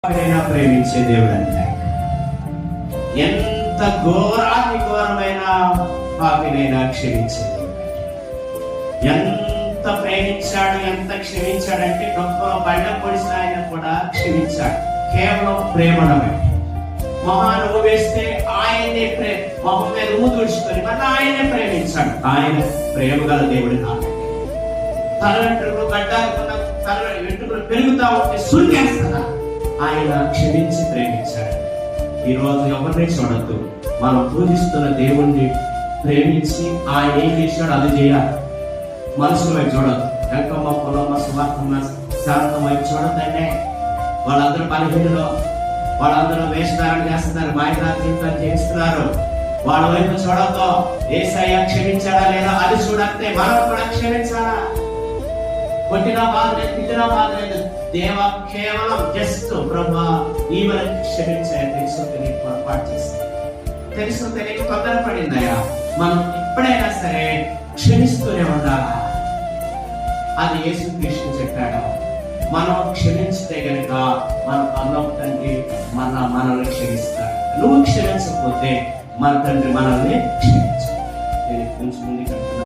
ప్రేమించే దేవుడు అంటే ఎంత ఘోరమైన పాపినైనా క్షమించే ఎంత ప్రేమించాడు, ఎంత క్షమించాడంటే గొప్ప బండ పొడిసిన ఆయన కూడా క్షమించాడు. కేవలం ప్రేమడమే. మొహాన్ని వేస్తే ఆయనే మొహం మీద ఊదుడుచుకొని మళ్ళీ ఆయనే ప్రేమించాడు. ఆయన ప్రేమ గల దేవుడు కాదు. తల వెంట్రుకలు గడ్డాలకున్న తల వెంట్రుకలు పెరుగుతా ఉంటే సురికేస్తాడా, ఆయన క్షమించి ప్రేమించాడు. ఈ రోజు ఎవరిని చూడద్దు, మనం పూజిస్తున్న దేవుణ్ణి ప్రేమించి ఆయన ఏం చేశాడు అది చేయాలి. మనుషుల వైపు చూడద్దు. వెంకమ్మ పొలమ్మ సువార్తమ్మ శాంతం వైపు చూడద్దంటే వాళ్ళందరూ బలహీనలో, వాళ్ళందరూ వేషధారణ చేస్తున్నారు, మాయదార జీవితాలు చేస్తున్నారు. వాళ్ళ వైపు చూడద్దు. యేసయ్య క్షమించాడా లేదా అది చూడద్దే, మనం కూడా క్షమించాలా. కొట్టినా బాధ లేదు, తిట్టినా బాధ లేదు. దేవ కేవలం జస్ట్ బ్రహ్మ ఈమె క్షమించాయని తెలుసు తెలియక పొరపాటు చేస్తాం, తెలుసు తెలియక తొందరపడిందయా. మనం ఎప్పుడైనా సరే క్షమిస్తూనే ఉండాలా. అది యేసుక్రీస్తు చెప్పాడు. మనం క్షమించితే గనుక మన పరలోక తండ్రి మనల్ని క్షమిస్తాడు. నువ్వు క్షమించకపోతే మన తండ్రి మనల్ని క్షమించు. నేను కొంచెం ముందుకు